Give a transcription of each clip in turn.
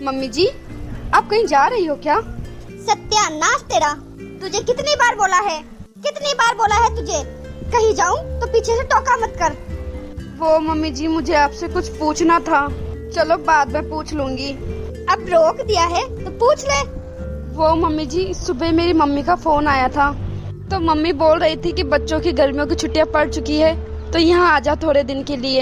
Mummy जी, आप कहीं जा रही हो क्या? सत्यानाश तेरा। तुझे कितनी बार बोला है तुझे कहीं जाऊं तो पीछे से टोका मत कर। वो मम्मी जी, मुझे आपसे कुछ पूछना था। चलो बाद में पूछ लूंगी। अब रोक दिया है तो पूछ ले। वो मम्मी जी, सुबह मेरी मम्मी का फोन आया था तो मम्मी बोल रही थी कि बच्चों की गर्मियों की छुट्टियां पड़ चुकी है तो यहाँ आ जा थोड़े दिन के लिए।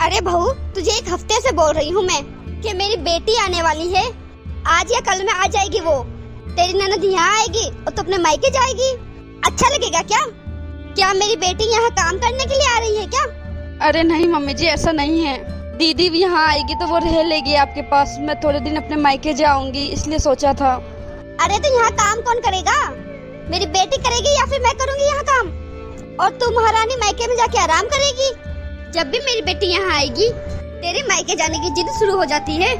अरे बहू, तुझे एक हफ्ते से बोल रही हूँ मैं कि मेरी बेटी आने वाली है। आज या कल में आ जाएगी वो। तेरी ननद यहाँ आएगी और तू अपने मायके जाएगी। अच्छा लगेगा क्या? क्या मेरी बेटी यहाँ काम करने के लिए आ रही है क्या? अरे नहीं मम्मी जी, ऐसा नहीं है। दीदी भी यहाँ आएगी तो वो रह लेगी आपके पास। मैं थोड़े दिन अपने मायके जाऊंगी, इसलिए सोचा था। अरे तो यहाँ काम कौन करेगा? मेरी बेटी करेगी या फिर मैं करूँगी यहाँ काम? और तू महारानी मायके में जाके आराम करेगी। जब भी मेरी बेटी यहाँ आएगी तेरे मायके जाने की जिद शुरू हो जाती है।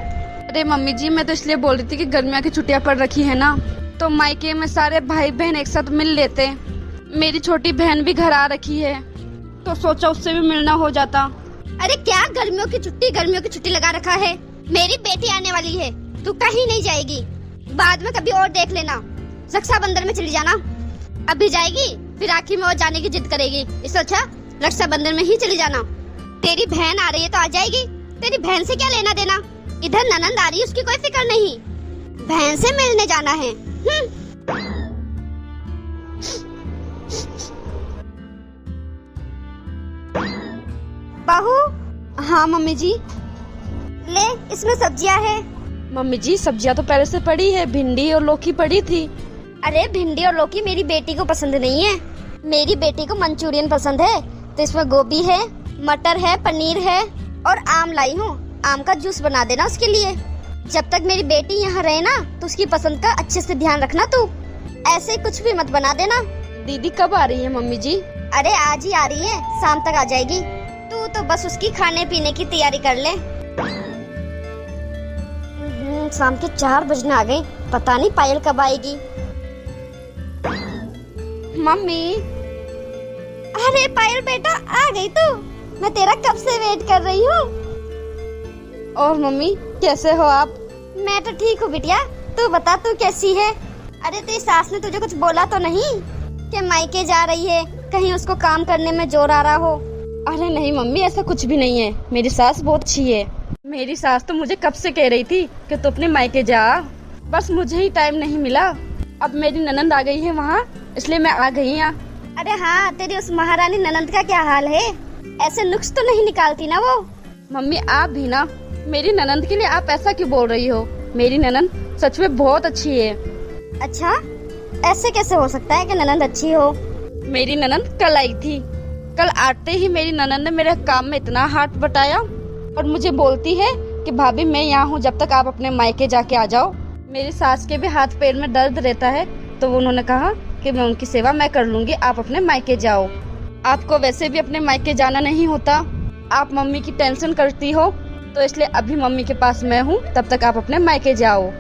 अरे मम्मी जी, मैं तो इसलिए बोल रही थी कि गर्मियों की छुट्टियां पड़ रखी है ना, तो मायके में सारे भाई बहन एक साथ मिल लेते। मेरी छोटी बहन भी घर आ रखी है तो सोचा उससे भी मिलना हो जाता। अरे क्या गर्मियों की छुट्टी लगा रखा है? मेरी बेटी आने वाली है, तू कहीं नहीं जाएगी। बाद में कभी और देख लेना। रक्षाबंधन में चली जाना। अभी जाएगी फिर आखिर में और जाने की जिद करेगी। इससे अच्छा रक्षाबंधन में ही चली जाना। तेरी बहन आ रही है तो आ जाएगी। तेरी बहन से क्या लेना देना? इधर ननंद आ रही है, उसकी कोई फिक्र नहीं। बहन से मिलने जाना है। बहू। हाँ मम्मी जी। ले, इसमें सब्जियां है। मम्मी जी, सब्जियां तो पहले से पड़ी है, भिंडी और लौकी पड़ी थी। अरे भिंडी और लौकी मेरी बेटी को पसंद नहीं है। मेरी बेटी को मंचूरियन पसंद है, तो इसमें गोभी है, मटर है, पनीर है और आम लाई हूँ। आम का जूस बना देना उसके लिए। जब तक मेरी बेटी यहाँ रहे ना तो उसकी पसंद का अच्छे से ध्यान रखना। तू ऐसे कुछ भी मत बना देना। दीदी कब आ रही है मम्मी जी? अरे आज ही आ रही है, शाम तक आ जाएगी। तू तो बस उसकी खाने पीने की तैयारी कर ले। शाम के 4 बजने आ गए, पता नहीं पायल कब आएगी। मम्मी। अरे पायल बेटा, आ गई तू। मैं तेरा कब से वेट कर रही हूँ। और मम्मी कैसे हो आप? मैं तो ठीक हूँ बिटिया, तू बता तू कैसी है? अरे तेरी सास ने तुझे कुछ बोला तो नहीं कि मायके जा रही है, कहीं उसको काम करने में जोर आ रहा हो? अरे नहीं मम्मी, ऐसा कुछ भी नहीं है। मेरी सास बहुत अच्छी है। मेरी सास तो मुझे कब से कह रही थी कि तू अपने मायके जा, बस मुझे ही टाइम नहीं मिला। अब मेरी ननंद आ गई है वहाँ, इसलिए मैं आ गई यहाँ। अरे हाँ, तेरी उस महारानी ननंद का क्या हाल है? ऐसे नुक्स तो नहीं निकालती ना वो? मम्मी आप भी ना, मेरी ननंद के लिए आप ऐसा क्यों बोल रही हो? मेरी ननंद सच में बहुत अच्छी है। अच्छा, ऐसे कैसे हो सकता है कि ननंद अच्छी हो? मेरी ननंद कल आई थी। कल आते ही मेरी ननंद ने मेरे काम में इतना हाथ बटाया और मुझे बोलती है कि भाभी मैं यहाँ हूँ, जब तक आप अपने मायके जाके आ जाओ। मेरी सास के भी हाथ पैर में दर्द रहता है तो उन्होंने कहा कि मैं उनकी सेवा मैं कर लूंगी, आप अपने मायके जाओ। आपको वैसे भी अपने मायके जाना नहीं होता, आप मम्मी की टेंशन करती हो, तो इसलिए अभी मम्मी के पास मैं हूँ, तब तक आप अपने मायके जाओ।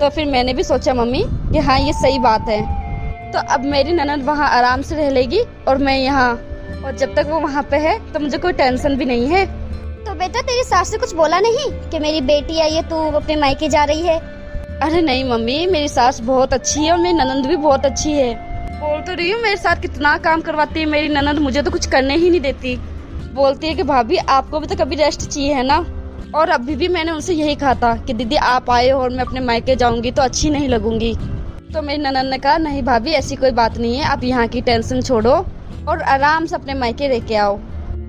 तो फिर मैंने भी सोचा मम्मी कि हाँ ये सही बात है। तो अब मेरी ननद वहाँ आराम से रह लेगी और मैं यहाँ, और जब तक वो वहाँ पे है तो मुझे कोई टेंशन भी नहीं है। तो बेटा तेरी सास से कुछ बोला नहीं कि मेरी बेटी आई है, तू अपने मायके जा रही है? अरे नहीं मम्मी, मेरी सास बहुत अच्छी है और मेरी ननद भी बहुत अच्छी है। बोल तो रही हूँ, मेरे साथ कितना काम करवाती है मेरी ननद, मुझे तो कुछ करने ही नहीं देती। बोलती है कि भाभी आपको भी तो कभी रेस्ट चाहिए है ना। और अभी भी मैंने उनसे यही कहा था कि दीदी आप आए हो और मैं अपने मायके जाऊंगी तो अच्छी नहीं लगूंगी। तो मेरी ननद ने कहा नहीं भाभी ऐसी कोई बात नहीं है, आप यहाँ की टेंशन छोड़ो और आराम से अपने मायके रह के आओ।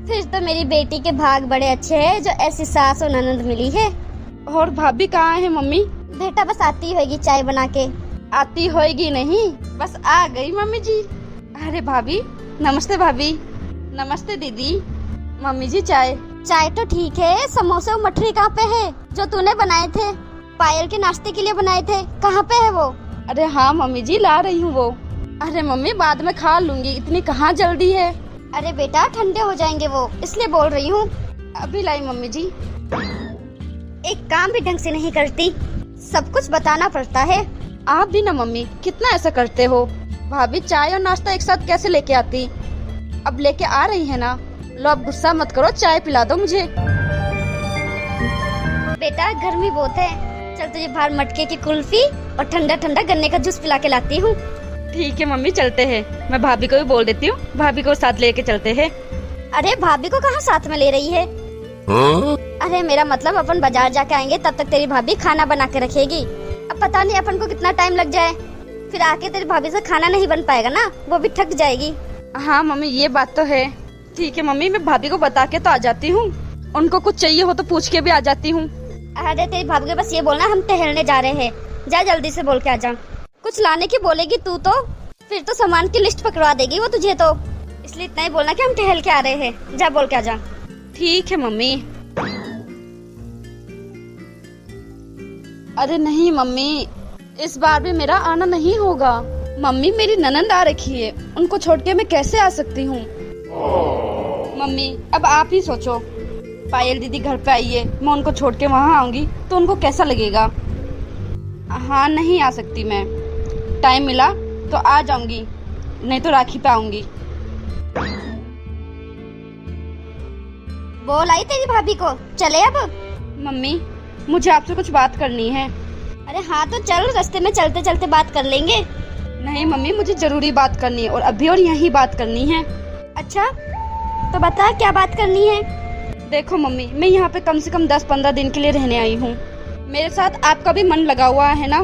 फिर तो मेरी बेटी के भाग बड़े अच्छे हैं जो ऐसी सास और ननद मिली है। और भाभी कहाँ है मम्मी? बेटा बस आती होगी चाय बना के। आती होगी नहीं, बस आ गई मम्मी जी। अरे भाभी नमस्ते। भाभी नमस्ते। दीदी मम्मी जी चाय। चाय तो ठीक है, समोसे और मठरी कहाँ पे है जो तूने बनाए थे? पायल के नाश्ते के लिए बनाए थे, कहाँ पे है वो? अरे हाँ मम्मी जी, ला रही हूँ वो। अरे मम्मी बाद में खा लूंगी, इतनी कहाँ जल्दी है। अरे बेटा ठंडे हो जाएंगे वो, इसलिए बोल रही हूँ। अभी लाई मम्मी जी। एक काम भी ढंग से नहीं करती, सब कुछ बताना पड़ता है। आप भी ना मम्मी, कितना ऐसा करते हो। भाभी चाय और नाश्ता एक साथ कैसे लेके आती? अब लेके आ रही है ना, लो अब गुस्सा मत करो, चाय पिला दो मुझे। बेटा गर्मी बहुत है, चल तुझे बाहर मटके की कुल्फी और ठंडा ठंडा गन्ने का जूस पिला के लाती हूँ। ठीक है मम्मी, चलते हैं। मैं भाभी को भी बोल देती हूँ, भाभी को साथ लेके चलते हैं। अरे भाभी को कहाँ साथ में ले रही है? अरे मेरा मतलब अपन बाजार जाके आएंगे, तब तक तेरी भाभी खाना बना के रखेगी। अब पता नहीं अपन को कितना टाइम लग जाए, फिर आके तेरी भाभी से खाना नहीं बन पाएगा ना, वो भी थक जाएगी। हाँ मम्मी, ये बात तो है। ठीक है मम्मी, मैं भाभी को बता के तो आ जाती हूँ, उनको कुछ चाहिए हो तो पूछ के भी आ जाती हूँ। अरे तेरी भाभी के बस ये बोलना हम टहलने जा रहे हैं, जा जल्दी से बोल के आ जा। कुछ लाने की बोलेगी तू तो फिर तो सामान की लिस्ट पकड़वा देगी वो तुझे, तो इसलिए इतना ही बोलना कि हम टहल के आ रहे हैं, जा बोल के आ जा। ठीक है मम्मी। अरे नहीं मम्मी, इस बार भी मेरा आना नहीं होगा। मम्मी मेरी ननंद आ रखी है, उनको छोड़ के मैं कैसे आ सकती हूँ। मम्मी अब आप ही सोचो, पायल दीदी घर पे आई है, मैं उनको छोड़ के वहाँ आऊंगी तो उनको कैसा लगेगा। हाँ नहीं आ सकती मैं, टाइम मिला तो आ जाऊंगी, नहीं तो राखी पे आऊंगी। बोल आई तेरी भाभी को, चले अब। मम्मी मुझे आपसे कुछ बात करनी है। अरे हाँ तो चल, रास्ते में चलते चलते बात कर लेंगे। नहीं मम्मी, मुझे जरूरी बात करनी है और अभी और यही बात करनी है। अच्छा तो बता क्या बात करनी है। देखो मम्मी, मैं यहाँ पे कम से कम 10-15 दिन के लिए रहने आई हूँ। मेरे साथ आपका भी मन लगा हुआ है ना?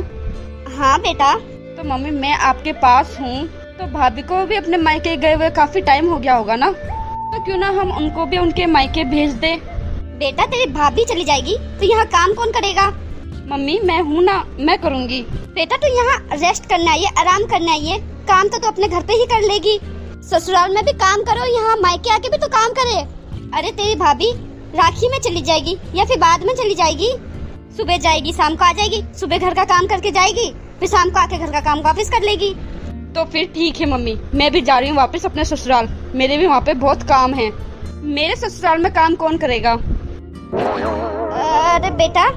हाँ बेटा। तो मम्मी मैं आपके पास हूँ तो भाभी को भी अपने मायके गए हुए काफी टाइम हो गया होगा ना, तो क्यों ना हम उनको भी उनके मायके भेज दे। बेटा तेरी भाभी चली जाएगी तो यहाँ काम कौन करेगा? मम्मी मैं हूँ ना, मैं करूँगी। बेटा तू यहाँ रेस्ट करने आई है, आराम करने आई है, काम तो तू अपने घर पे ही कर लेगी। ससुराल में भी काम करो, यहाँ मायके आके भी तो काम करे। अरे तेरी भाभी राखी में चली जाएगी या फिर बाद में चली जाएगी? सुबह जाएगी शाम को आ जाएगी, सुबह घर का काम करके जाएगी, फिर शाम को आके घर का काम वापस कर लेगी। तो फिर ठीक है मम्मी, मैं भी जा रही हूँ वापस अपने ससुराल, मेरे भी वहाँ पे बहुत काम है। मेरे ससुराल में काम कौन करेगा? अरे बेटा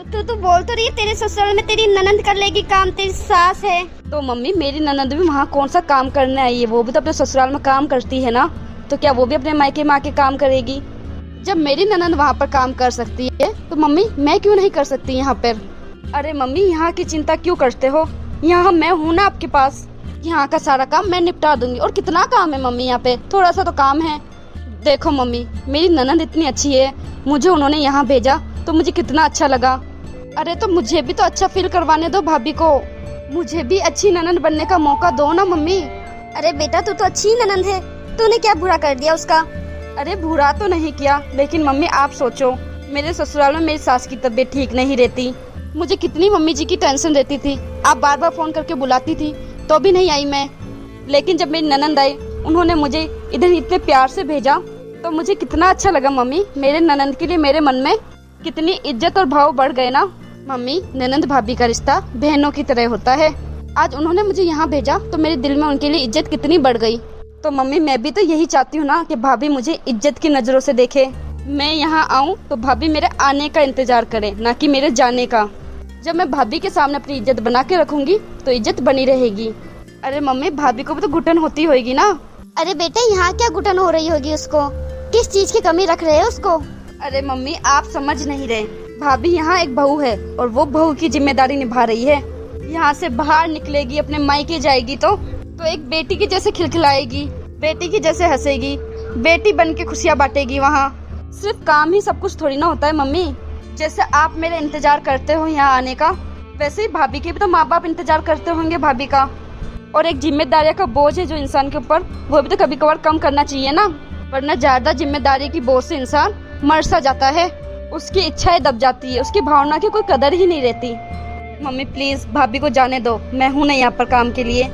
तू बोल तो रही है तेरे ससुराल में तेरी ननंद कर लेगी काम, तेरी सास है। तो मम्मी मेरी ननंद भी वहाँ कौन सा काम करने आई है, वो भी तो अपने ससुराल में काम करती है ना, तो क्या वो भी अपने मायके में आके काम करेगी? जब मेरी ननंद वहाँ पर काम कर सकती है तो मम्मी मैं क्यों नहीं कर सकती यहाँ पर? अरे मम्मी यहाँ की चिंता क्यों करते हो, यहाँ मैं हूँ ना आपके पास, यहाँ का सारा काम मैं निपटा दूंगी। और कितना काम है मम्मी, यहाँ पे थोड़ा सा तो काम है। देखो मम्मी मेरी ननंद इतनी अच्छी है, मुझे उन्होंने यहाँ भेजा तो मुझे कितना अच्छा लगा। अरे तो मुझे भी तो अच्छा फील करवाने दो भाभी को, मुझे भी अच्छी ननंद बनने का मौका दो ना मम्मी। अरे बेटा तू तो अच्छी ननंद है, तूने क्या बुरा कर दिया उसका? अरे बुरा तो नहीं किया, लेकिन मम्मी आप सोचो, मेरे ससुराल में मेरी सास की तबीयत ठीक नहीं रहती, मुझे कितनी मम्मी जी की टेंशन रहती थी। आप बार बार फोन करके बुलाती थी तो भी नहीं आई मैं, लेकिन जब मेरी ननंद आई उन्होंने मुझे इधर इतने प्यार से भेजा तो मुझे कितना अच्छा लगा मम्मी। मेरे ननंद के लिए मेरे मन में कितनी इज्जत और भाव बढ़ गए ना मम्मी। ननंद भाभी का रिश्ता बहनों की तरह होता है। आज उन्होंने मुझे यहाँ भेजा तो मेरे दिल में उनके लिए इज्जत कितनी बढ़ गई। तो मम्मी मैं भी तो यही चाहती हूँ ना कि भाभी मुझे इज्जत की नजरों से देखे। मैं यहाँ आऊँ तो भाभी मेरे आने का इंतजार करे, ना कि मेरे जाने का। जब मैं भाभी के सामने अपनी इज्जत बना के रखूंगी तो इज्जत बनी रहेगी। अरे मम्मी भाभी को भी तो घुटन होती होगी ना। अरे बेटे यहाँ क्या घुटन हो रही होगी उसको, किस चीज की कमी रख रहे हैं उसको? अरे मम्मी आप समझ नहीं रहे, भाभी यहाँ एक बहू है और वो बहू की जिम्मेदारी निभा रही है। यहाँ से बाहर निकलेगी, अपने मायके जाएगी तो एक बेटी की जैसे खिलखिलाएगी, बेटी की जैसे हंसेगी, बेटी बन के खुशियाँ बांटेगी। वहाँ सिर्फ काम ही सब कुछ थोड़ी ना होता है मम्मी। जैसे आप मेरे इंतजार करते हो यहाँ आने का, वैसे ही भाभी के भी तो माँ बाप इंतजार करते होंगे भाभी का। और एक जिम्मेदारियों का बोझ है जो इंसान के ऊपर, वो भी तो कभी कभार कम करना चाहिए ना, वरना ज्यादा जिम्मेदारी की बोझ से इंसान मर सा जाता है, उसकी इच्छाएं दब जाती है, उसकी भावना की कोई कदर ही नहीं रहती। मम्मी प्लीज भाभी को जाने दो, मैं हूँ ना यहाँ पर काम के लिए।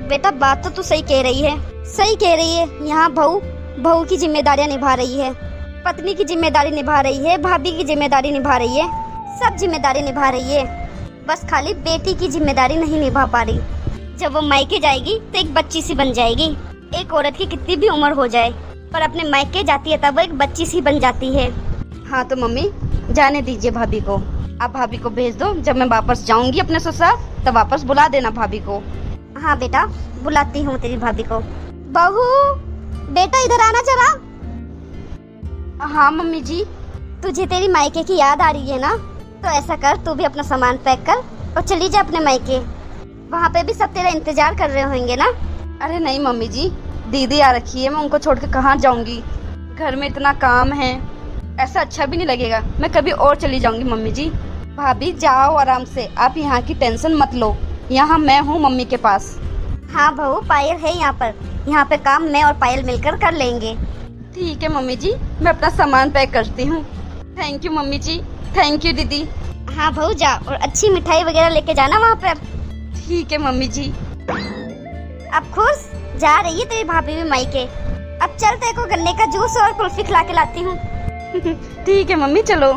बेटा बात तो तू सही कह रही है, सही कह रही है। यहाँ बहू की जिम्मेदारियाँ निभा रही है, पत्नी की जिम्मेदारी निभा रही है, भाभी की जिम्मेदारी निभा रही है, सब जिम्मेदारी निभा रही है, बस खाली बेटी की जिम्मेदारी नहीं निभा पा रही। जब वो मायके जाएगी तो एक बच्ची सी बन जाएगी। एक औरत की कितनी भी उम्र हो जाए पर अपने मायके जाती है तब वो एक बच्ची सी बन जाती है। हाँ तो मम्मी जाने दीजिए भाभी को, आप भाभी को भेज दो। जब मैं वापस जाऊंगी अपने ससुराल तब वापस बुला देना भाभी को। हाँ बेटा बुलाती हूँ तेरी भाभी को। बहू बेटा इधर आना जरा। हाँ मम्मी जी। तुझे तेरी मायके की याद आ रही है ना? तो ऐसा कर, तू भी अपना सामान पैक कर और चली जा अपने मायके। वहाँ पे भी सब तेरा इंतजार कर रहे होंगे ना? अरे नहीं मम्मी जी, दीदी आ रखी है, मैं उनको छोड़ के कहाँ जाऊंगी। घर में इतना काम है, ऐसा अच्छा भी नहीं लगेगा। मैं कभी और चली जाऊंगी मम्मी जी। भाभी जाओ आराम से, आप यहाँ की टेंशन मत लो, यहाँ मैं हूँ मम्मी के पास। हाँ बहू, पायल है यहाँ पे काम मैं और पायल मिलकर कर लेंगे। ठीक है मम्मी जी, मैं अपना सामान पैक करती हूँ। Thank you mummy ji, thank you दीदी। हाँ बहू जा, और अच्छी मिठाई वगैरह लेके जाना वहाँ पर। ठीक है मम्मी जी। अब खुश जा रही है तेरी भाभी भी मायके। अब चल तेरे को गन्ने का जूस और कुल्फी खिला के लाती हूँ। ठीक है मम्मी, चलो।